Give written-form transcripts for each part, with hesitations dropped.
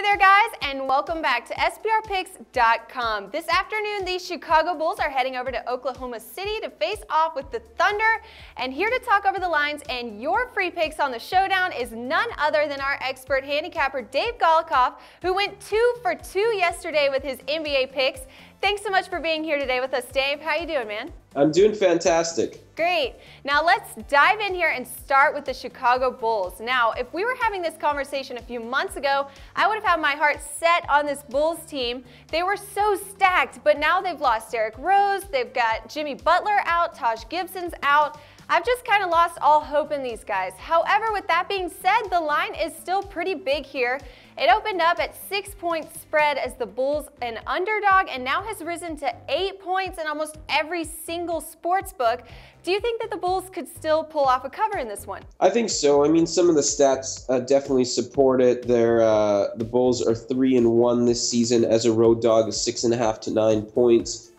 there, guys, and welcome back to SBRpicks.com. This afternoon, the Chicago Bulls are heading over to Oklahoma City to face off with the Thunder. And here to talk over the lines and your free picks on the showdown is none other than our expert handicapper, Dave Golikoff, who went 2 for 2 yesterday with his NBA picks. Thanks so much for being here today with us, Dave. How you doing, man? I'm doing fantastic. Great. Now let's dive in here and start with the Chicago Bulls. Now, if we were having this conversation a few months ago, I would have had my heart set on this Bulls team. They were so stacked, but now they've lost Derrick Rose, they've got Jimmy Butler out, Taj Gibson's out. I've just kind of lost all hope in these guys. However, with that being said, the line is still pretty big here. It opened up at 6-point spread as the Bulls an underdog and now has risen to 8 points in almost every single sports book. Do you think that the Bulls could still pull off a cover in this one? I think so. I mean, some of the stats definitely support it. The Bulls are 3-1 this season as a road dog, 6.5 to 9 points.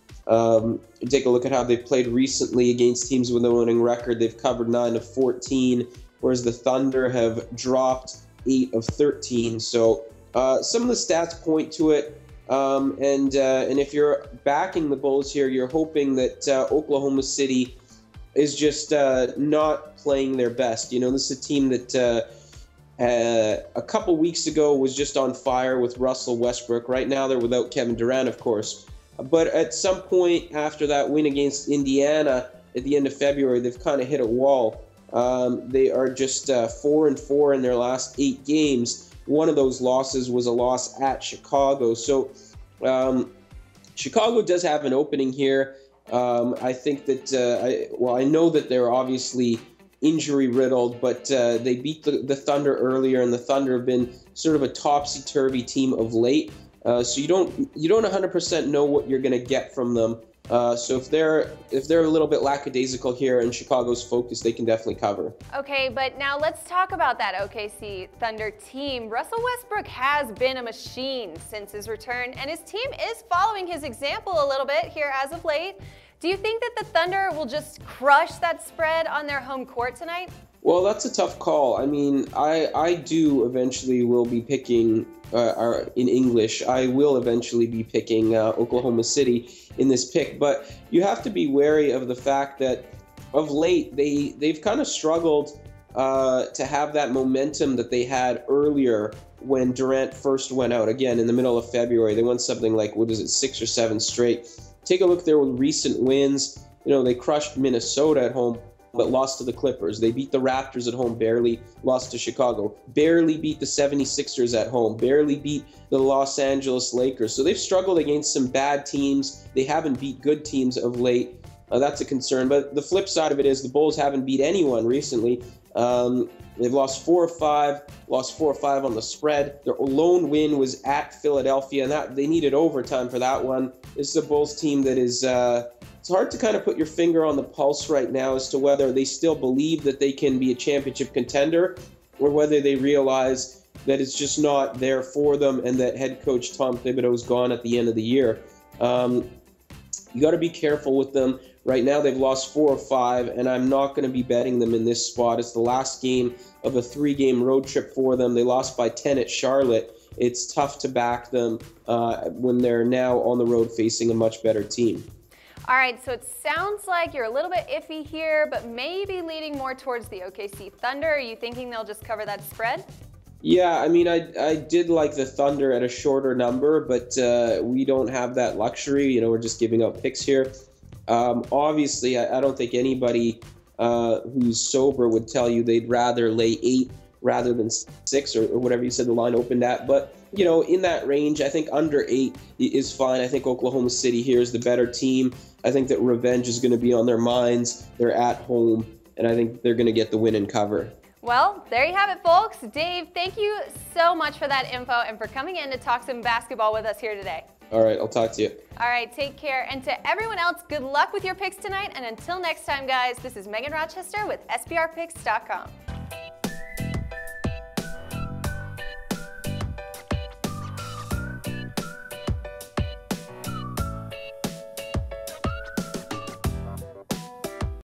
Take a look at how they've played recently against teams with a winning record. They've covered 9 of 14, whereas the Thunder have dropped 8 of 13. So some of the stats point to it. And if you're backing the Bulls here, you're hoping that Oklahoma City is just not playing their best. You know, this is a team that a couple weeks ago was just on fire with Russell Westbrook. Right now they're without Kevin Durant, of course. But at some point after that win against Indiana at the end of February, they've kind of hit a wall. They are just 4-4 in their last 8 games. One of those losses was a loss at Chicago. So Chicago does have an opening here. I think that, I know that they're obviously injury riddled, but they beat the Thunder earlier, and the Thunder have been sort of a topsy-turvy team of late. So you don't 100% know what you're going to get from them. So if they're a little bit lackadaisical here and Chicago's focused, they can definitely cover. Okay, but now let's talk about that OKC Thunder team. Russell Westbrook has been a machine since his return, and his team is following his example a little bit here as of late. Do you think that the Thunder will just crush that spread on their home court tonight? Well, that's a tough call. I mean, I do eventually will be picking, in English, I will eventually be picking Oklahoma City in this pick. But you have to be wary of the fact that of late they've kind of struggled to have that momentum that they had earlier when Durant first went out. Again, in the middle of February, they won something like, 6 or 7 straight. Take a look there with recent wins. You know, they crushed Minnesota at home, but lost to the Clippers. They beat the Raptors at home, barely lost to Chicago. Barely beat the 76ers at home. Barely beat the Los Angeles Lakers. So they've struggled against some bad teams. They haven't beat good teams of late. That's a concern. But the flip side of it is the Bulls haven't beat anyone recently. They've lost 4 of 5, lost 4 of 5 on the spread. Their lone win was at Philadelphia, and that they needed overtime for that one. This is a Bulls team that is... it's hard to kind of put your finger on the pulse right now as to whether they still believe that they can be a championship contender or whether they realize that it's just not there for them and that head coach Tom Thibodeau is gone at the end of the year. You got to be careful with them. Right now they've lost 4 of 5, and I'm not going to be betting them in this spot. It's the last game of a 3-game road trip for them. They lost by 10 at Charlotte. It's tough to back them when they're now on the road facing a much better team. All right, so it sounds like you're a little bit iffy here, but maybe leaning more towards the OKC Thunder. Are you thinking they'll just cover that spread? Yeah, I mean, I did like the Thunder at a shorter number, but we don't have that luxury. You know, we're just giving out picks here. Obviously, I don't think anybody who's sober would tell you they'd rather lay 8 rather than 6 or whatever you said the line opened at. But, you know, in that range, I think under 8 is fine. I think Oklahoma City here is the better team. I think that revenge is going to be on their minds. They're at home, and I think they're going to get the win and cover. Well, there you have it, folks. Dave, thank you so much for that info and for coming in to talk some basketball with us here today. All right, I'll talk to you. All right, take care. And to everyone else, good luck with your picks tonight. And until next time, guys, this is Megan Rochester with SBRpicks.com.